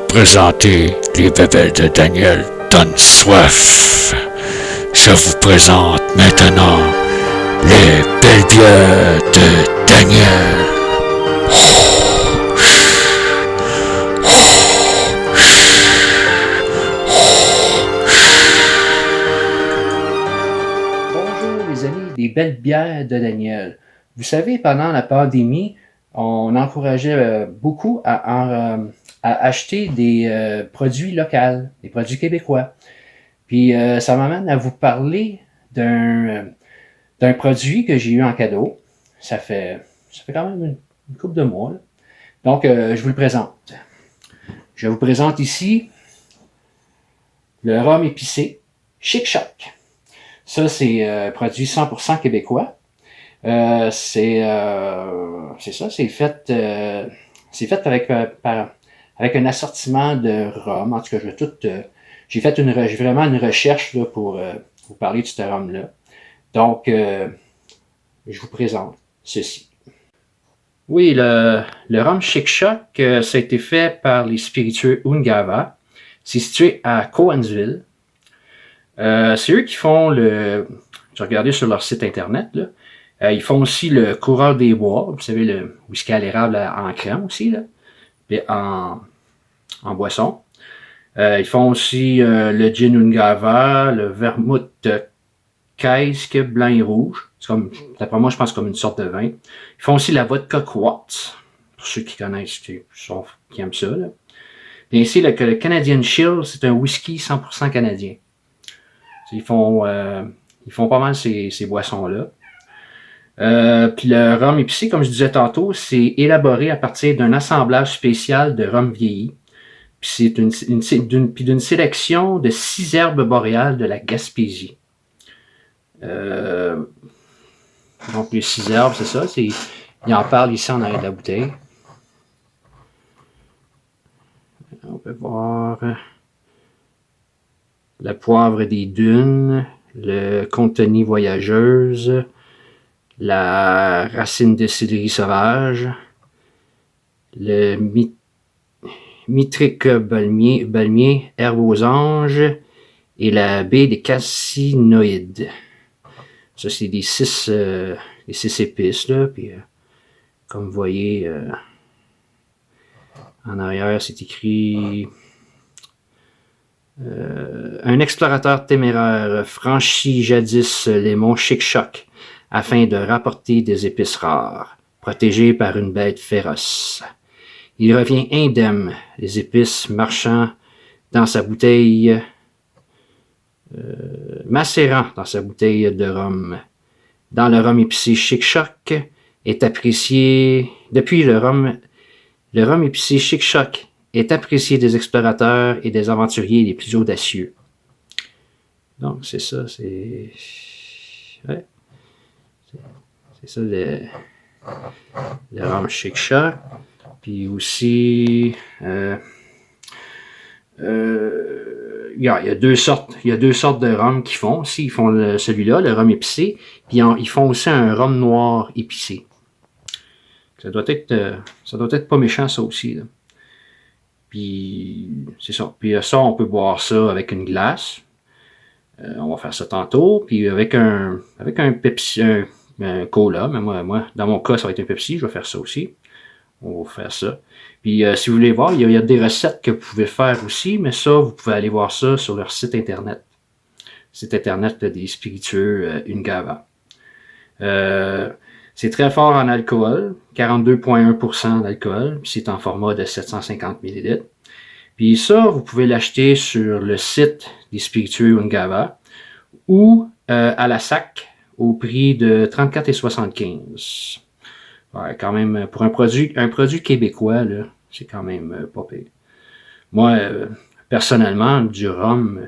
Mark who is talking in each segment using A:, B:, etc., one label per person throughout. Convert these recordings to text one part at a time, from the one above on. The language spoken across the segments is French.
A: présenter les bébelles de Daniel donne soif. Je vous présente maintenant les belles bières de Daniel.
B: Bonjour les amis des belles bières de Daniel. Vous savez, pendant la pandémie, on encourageait beaucoup à acheter des produits locaux, des produits québécois. Puis ça m'amène à vous parler d'un produit que j'ai eu en cadeau. Ça fait quand même une couple de mois, là. Donc, je vous le présente. Je vous présente ici le rhum épicé Chic Choc. Ça, c'est produit 100% québécois. C'est ça, c'est fait avec un assortiment de rhum. En tout cas, j'ai fait vraiment une recherche là, pour vous parler de ce rhum-là. Donc, je vous présente ceci. Oui, le rhum Chic Choc, ça a été fait par les spiritueux Ungava. C'est situé à Cowansville. C'est eux qui font j'ai regardé sur leur site internet, là. Ils font aussi le Coureur des Bois, vous savez, le whisky à l'érable en crème aussi, là, et en boisson. Ils font aussi le gin Ungava, le vermouth Kaisk blanc et rouge. C'est comme, d'après moi, je pense comme une sorte de vin. Ils font aussi la vodka Quartz, pour ceux qui connaissent, qui aiment ça, là. Et ici, le Canadian Chill, c'est un whisky 100% canadien. Ils font pas mal ces boissons-là. Puis le rhum épicé, comme je disais tantôt, c'est élaboré à partir d'un assemblage spécial de rhum vieilli. Puis c'est d'une sélection de 6 herbes boréales de la Gaspésie. Donc les 6 herbes, c'est ça. Il en parle ici en arrière de la bouteille. On peut voir le poivre des dunes, le contenu voyageuse, la racine de céleri sauvage, le mitrique balmier, herbe aux anges et la baie des cassinoïdes. Ça, c'est les 6 épices, là. Puis, comme vous voyez, en arrière, c'est écrit un explorateur téméraire franchit jadis les monts Chic Choc afin de rapporter des épices rares, protégé par une bête féroce. Il revient indemne, les épices marchant dans sa bouteille, macérant dans sa bouteille de rhum. Dans le rhum épicé Chic Choc est apprécié, depuis le rhum épicé Chic Choc est apprécié des explorateurs et des aventuriers les plus audacieux. Donc, c'est ça, ouais. C'est ça le rhum Chic Choc. Puis aussi, il y a deux sortes de rhum qu'ils font. Aussi, ils font celui-là, le rhum épicé, puis ils font aussi un rhum noir épicé. Ça doit être pas méchant, ça aussi, là. Puis, c'est ça. Puis ça, on peut boire ça avec une glace. On va faire ça tantôt. Puis avec un Pepsi, un cola. Mais moi, dans mon cas, ça va être un Pepsi. Je vais faire ça aussi. On va faire ça. Puis, si vous voulez voir, il y a des recettes que vous pouvez faire aussi. Mais ça, vous pouvez aller voir ça sur leur site internet. Site internet des spiritueux Ungava. C'est très fort en alcool, 42,1% d'alcool, puis c'est en format de 750 ml. Puis ça, vous pouvez l'acheter sur le site des spiritueux Ungava ou à la SAC au prix de 34,75. Ouais, quand même, pour un produit québécois, là, c'est quand même pas pire. Moi, personnellement, du rhum,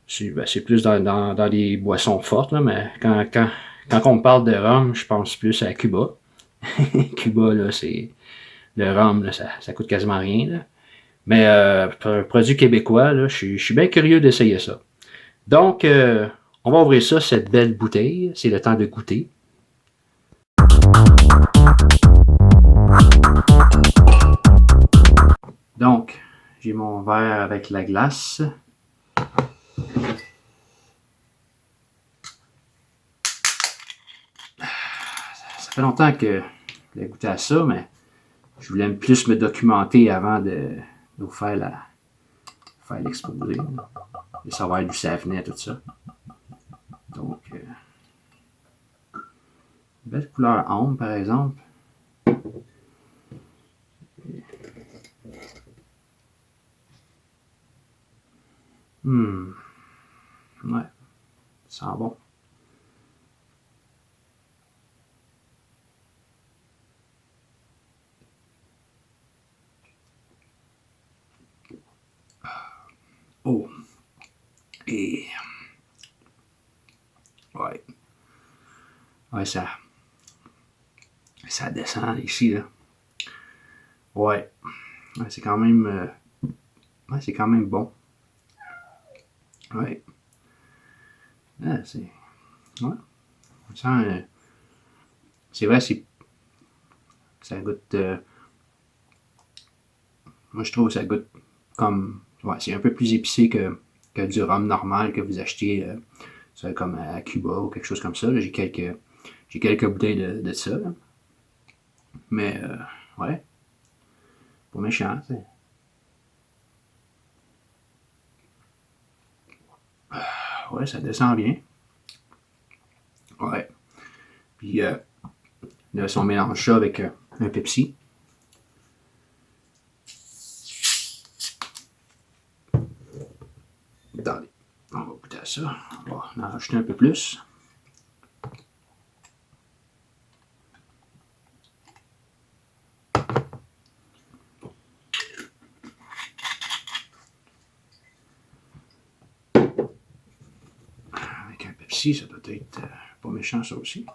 B: c'est plus dans les boissons fortes, là, mais quand on me parle de rhum, je pense plus à Cuba. Cuba, là, c'est le rhum, là, ça coûte quasiment rien, là. Mais pour un produit québécois, là, je suis bien curieux d'essayer ça. Donc, on va ouvrir ça, cette belle bouteille. C'est le temps de goûter. Donc, J'ai mon verre avec la glace. Ça fait longtemps que j'ai goûté à ça, mais je voulais plus me documenter avant de vous faire l'exposé. De savoir d'où ça venait, tout ça. Donc, belle couleur ambre, par exemple. Ouais, ça sent bon. Oh. Et... Ouais. Ouais, ça descend ici, là. Ouais. Ouais, c'est quand même... Ouais, c'est quand même bon. Ouais. Ah, c'est... Ouais. On sent... c'est vrai, ça goûte... moi, je trouve que ça goûte comme... Ouais, c'est un peu plus épicé que du rhum normal que vous achetez comme à Cuba ou quelque chose comme ça. J'ai quelques bouteilles de ça. Là. Mais, ouais. Pas méchant, tu sais. Ouais, ça descend bien. Ouais. Puis, là, si on mélange ça avec un Pepsi. Attendez, on va goûter à ça. On va en rajouter un peu plus. Avec un Pepsi, ça doit être pas méchant, ça aussi.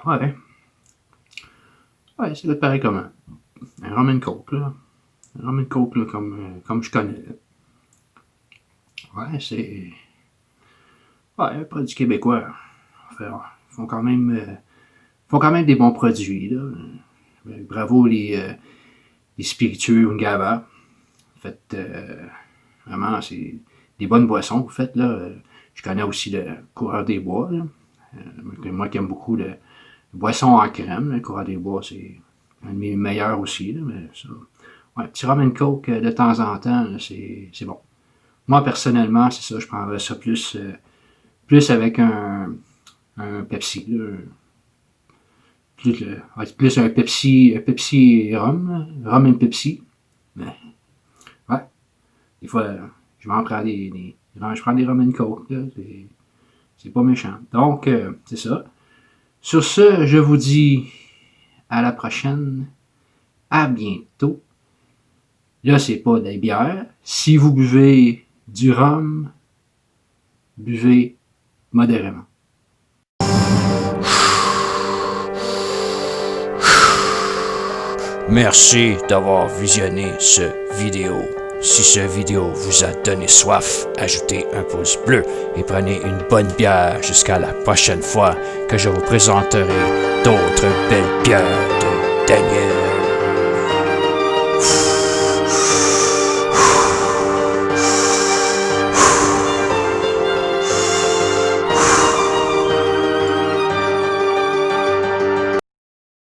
B: Ouais. Ouais, ça doit être pareil comme un rum and coke, là. Un rum and coke, là, comme je connais. Ouais, c'est... Ouais, un produit québécois. Ils font quand même des bons produits, là. Bravo les spiritueux Ungava. Faites vraiment, c'est des bonnes boissons, vous faites, là. Je connais aussi le Coureur des Bois, là. Moi qui aime beaucoup le boisson en crème, le Coureur des Bois, c'est un de mes meilleurs aussi, là, mais ça... Ouais, petit rum and coke de temps en temps, là, c'est bon. Moi, personnellement, c'est ça, je prendrais ça plus avec un Pepsi, là. Plus un Pepsi rhum, là. Rhum and Pepsi. Mais, ouais, des fois, je m'en prends je prends des rum and coke, là, c'est pas méchant. Donc, c'est ça. Sur ce, je vous dis à la prochaine. À bientôt. Là, c'est pas des bières. Si vous buvez du rhum, buvez modérément.
A: Merci d'avoir visionné cette vidéo. Si cette vidéo vous a donné soif, ajoutez un pouce bleu et prenez une bonne bière jusqu'à la prochaine fois que je vous présenterai d'autres belles bières de Daniel.